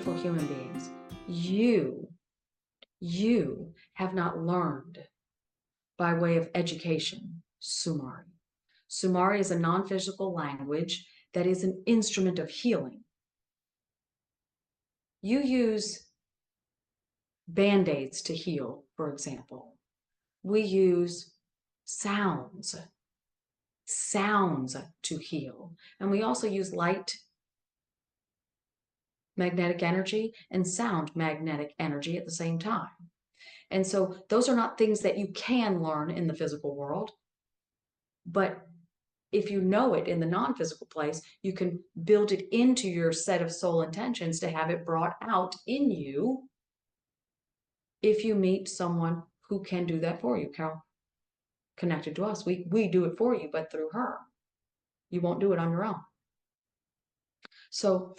beautiful human beings, you have not learned by way of education Sumari. Sumari is a non-physical language that is an instrument of healing. You use Band-Aids to heal, for example. We use sounds to heal. And we also use light magnetic energy and sound magnetic energy at the same time. And so those are not things that you can learn in the physical world, but if you know it in the non-physical place, you can build it into your set of soul intentions to have it brought out in you if you meet someone who can do that for you. Carol connected to us. We do it for you, but through her. You won't do it on your own. So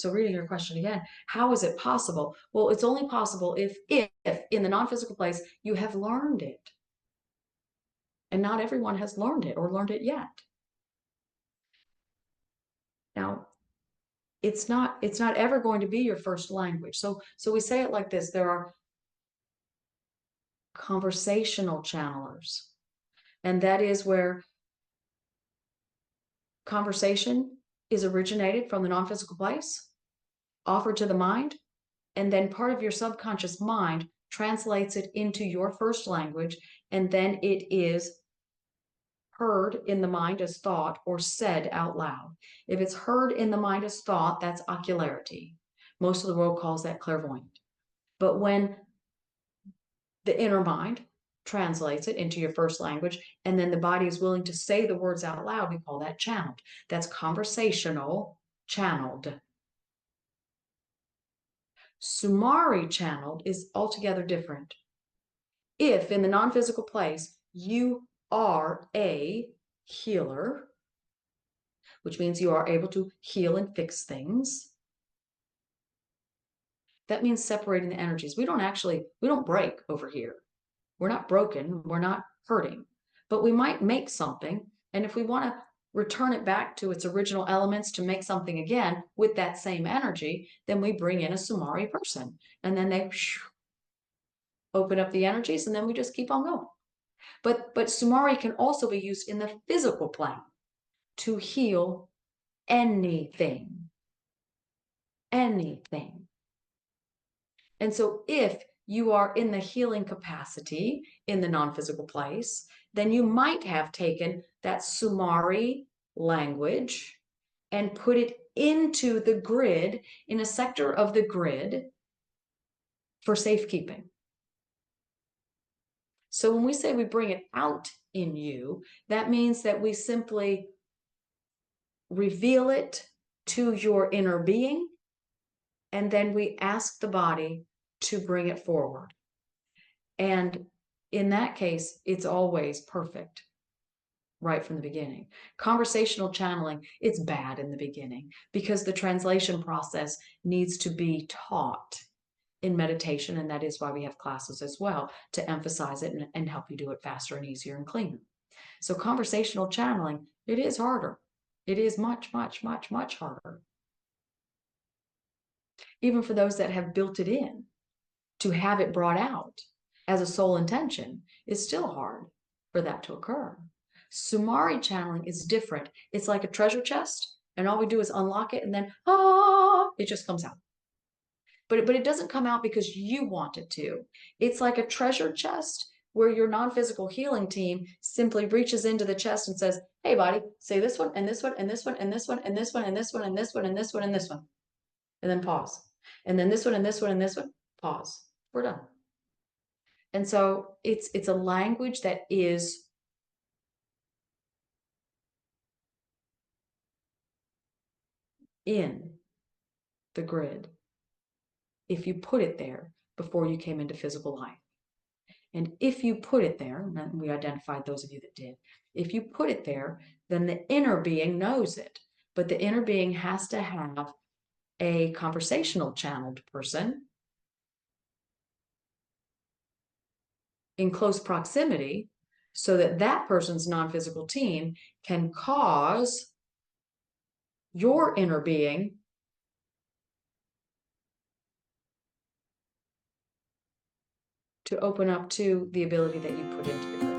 reading your question again, how is it possible? Well, it's only possible if in the non-physical place you have learned it. And not everyone has learned it or learned it yet. Now, it's not ever going to be your first language. So we say it like this: there are conversational channelers, and that is where conversation is originated from the non-physical place, offered to the mind, and then part of your subconscious mind translates it into your first language, and then it is heard in the mind as thought or said out loud. If it's heard in the mind as thought, that's ocularity. Most of the world calls that clairvoyant. But when the inner mind translates it into your first language, and then the body is willing to say the words out loud, we call that channeled. That's conversational channeled. Sumari channeled is altogether different. If in the non-physical place you are a healer, which means you are able to heal and fix things, that means separating the energies. We don't break over here. We're not broken, we're not hurting, but we might make something, and if we want to return it back to its original elements to make something again with that same energy, then we bring in a Sumari person, and then they open up the energies, and then we just keep on going. But Sumari can also be used in the physical plane to heal anything. Anything. And so if you are in the healing capacity in the non-physical place, then you might have taken that Sumari language and put it into the grid, in a sector of the grid, for safekeeping. So when we say we bring it out in you, that means that we simply reveal it to your inner being, and then we ask the body to bring it forward. And in that case, it's always perfect right from the beginning. Conversational channeling, it's bad in the beginning because the translation process needs to be taught in meditation, and that is why we have classes as well, to emphasize it and help you do it faster and easier and cleaner. So conversational channeling, it is harder. It is much, much, much, much harder. Even for those that have built it in, to have it brought out as a soul intention is still hard for that to occur. Sumari channeling is different. It's like a treasure chest, and all we do is unlock it, and then, it just comes out. But it doesn't come out because you want it to. It's like a treasure chest where your non-physical healing team simply reaches into the chest and says, hey, body, say this one, and this one, and this one, and this one, and this one, and this one, and this one, and this one, and this one. And then pause. And then this one, and this one, and this one, pause. We're done. And so it's a language that is in the grid if you put it there before you came into physical life. And if you put it there, and we identified those of you that did, if you put it there, then the inner being knows it. But the inner being has to have a conversational channeled person in close proximity so that that person's non-physical team can cause your inner being to open up to the ability that you put into the